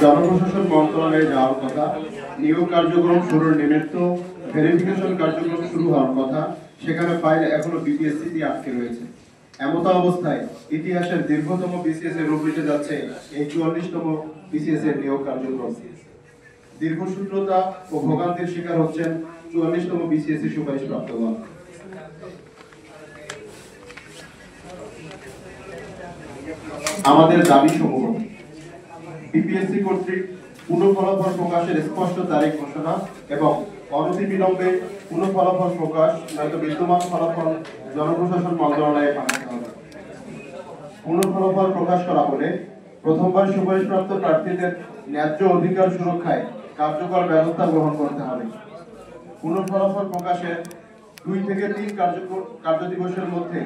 জনপ্রশাসন মন্ত্রণালয়ে যাওয়ার কথা, নিয়োগ কার্যক্রম শুরুর নিমিত্ত ভেরিফিকেশন কার্যক্রম শুরু হওয়ার কথা, সেখানে ফাইল এখনো বিপিএসসি দিয়ে আটকে রয়েছে। এমত অবস্থায় ইতিহাসের দীর্ঘতম বিসিএস এর রূপ নিতে যাচ্ছে এই 44তম বিসিএস এর নিয়োগ কার্যক্রম। দীর্ঘসূত্রতা ও ভোগান্তির শিকার হচ্ছেন 44তম বিসিএস এর সুপারিশপ্রাপ্তগণ। আমাদের দাবি সমূহ: বিপিএসসি কর্তৃক পুনঃ ফলাফল প্রকাশের স্পষ্ট তারিখ ঘোষণা এবং অনতিবিলম্বে পুনঃ ফলাফল প্রকাশ, নয়তো বিদ্যমান ফলাফল জনপ্রশাসন মন্ত্রণালয়ে পাঠাতে হবে। পুনঃ ফলাফল প্রকাশ করা হলে প্রথমবার সুপারিশপ্রাপ্ত প্রার্থীদের ন্যায্য অধিকার সুরক্ষায় কার্যকর ব্যবস্থা গ্রহণ করতে হবে। পুনঃ ফলাফল প্রকাশের 2 থেকে 3 কার্যদিবসের মধ্যে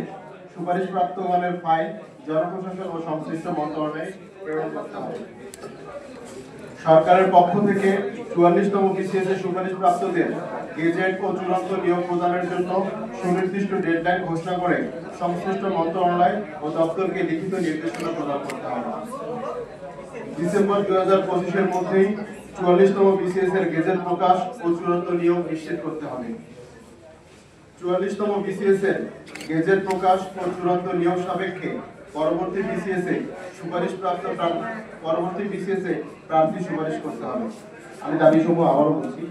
সুপারিশপ্রাপ্তগণের ফাইল জনপ্রশাসন ও সংশ্লিষ্ট মন্ত্রণালয়ে প্রেরণ করতে হবে। সরকারের পক্ষ থেকে 44তম বিসিএস এর সুপারিশপ্রাপ্তদের গেজেট ও চূড়ান্ত নিয়োগ প্রদানের জন্য সুনির্দিষ্ট ডেডলাইন ঘোষণা করে সংশ্লিষ্ট মন্ত্রণালয় ও দপ্তরকে লিখিত নির্দেশনা প্রদান করতে হবে। ডিসেম্বর 2025 এর মধ্যেই 44তম বিসিএস এর গেজেট প্রকাশ ও চূড়ান্ত নিয়োগ নিশ্চিত করতে হবে। 44তম বিসিএস এর গেজেট প্রকাশ ও চূড়ান্ত নিয়োগ সাপেক্ষে পরবর্তী বিসিএস এ প্রার্থী সুপারিশ করতে হবে। আমি দাবি সমূহ আবারও বলছি: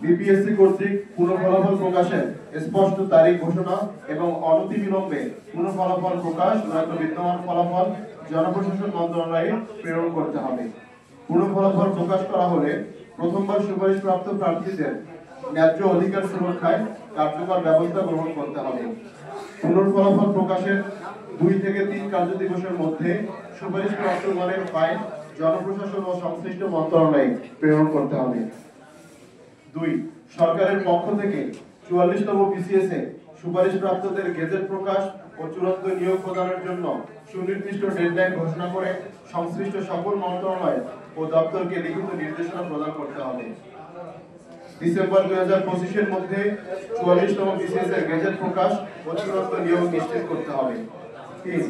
বিপিএসসি কর্তৃক পুনঃ ফলাফল প্রকাশের স্পষ্ট তারিখ ঘোষণা এবং অনতিবিলম্বে পুনঃ ফলাফল প্রকাশ, নয়তো বিদ্যমান ফলাফল জনপ্রশাসন মন্ত্রণালয়ে প্রেরণ করতে হবে। পুনঃ ফলাফল প্রকাশ করা হলে প্রথমবার সুপারিশপ্রাপ্ত প্রার্থীদের ন্যায্য অধিকার সুরক্ষায় কার্যকর ব্যবস্থা গ্রহণ করতে হবে। পুনঃ ফলাফল প্রকাশের 2 থেকে 3 কার্যদিবসের মধ্যে সুপারিশপ্রাপ্তগণের ফাইল জনপ্রশাসন ও সংশ্লিষ্ট মন্ত্রণালয়ে প্রেরণ করতে হবে। 2. সরকারের পক্ষ থেকে 44তম বিসিএস এ সুপারিশপ্রাপ্তদের গেজেট প্রকাশ ও চূড়ান্ত নিয়োগ প্রদানের জন্য সুনির্দিষ্ট ডেডলাইন ঘোষণা করে সংশ্লিষ্ট সকল মন্ত্রণালয় ও দপ্তরকে লিখিত নির্দেশনা প্রদান করতে হবে। ডিসেম্বর 2025 এর মধ্যে 44তম বিসিএস এর গেজেট প্রকাশ ও চূড়ান্ত নিয়োগ নিশ্চিত করতে হবে। 3.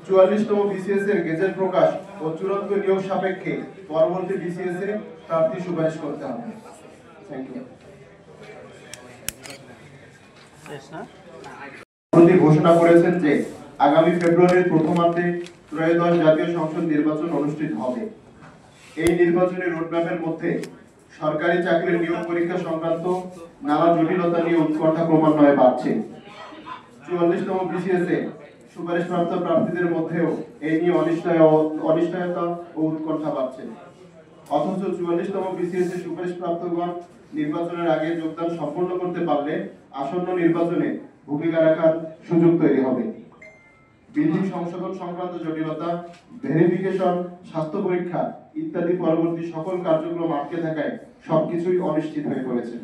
44তম বিসিএস এর গেজেট প্রকাশ ও চূড়ান্ত নিয়োগ সাপেক্ষে পরবর্তী বিসিএস এ প্রার্থী সুপারিশ করতে হবে। Thank you. ঘোষণা করেছেন যে আগামী ফেব্রুয়ারির প্রথমার্ধে ত্রয়োদশ জাতীয় সংসদ নির্বাচন অনুষ্ঠিত হবে। এই নির্বাচনী রোডম্যাপের মধ্যে সরকারি চাকরির নিয়োগ পরীক্ষা সংক্রান্ত নানা জটিলতা নিয়ে উৎকণ্ঠা ক্রমান্বয়ে বাড়ছে। 44তম বিসিএস এ সুপারিশপ্রাপ্ত প্রার্থীদের মধ্যেও এই নিয়ে অনিশ্চয়তা ও উৎকণ্ঠা বাড়ছে। অথচ 44তম বিসিএস এ সুপারিশপ্রাপ্তগণ নির্বাচনের আগে যোগদান সম্পন্ন করতে পারলে আসন্ন নির্বাচনে ভূমিকা রাখার সুযোগ তৈরি হবে। বিধি সংশোধন সংক্রান্ত জটিলতা, ভেরিফিকেশন, স্বাস্থ্য পরীক্ষা ইত্যাদি পরবর্তী সকল কার্যক্রম আটকে থাকায় সবকিছুই অনিশ্চিত হয়ে পড়েছে।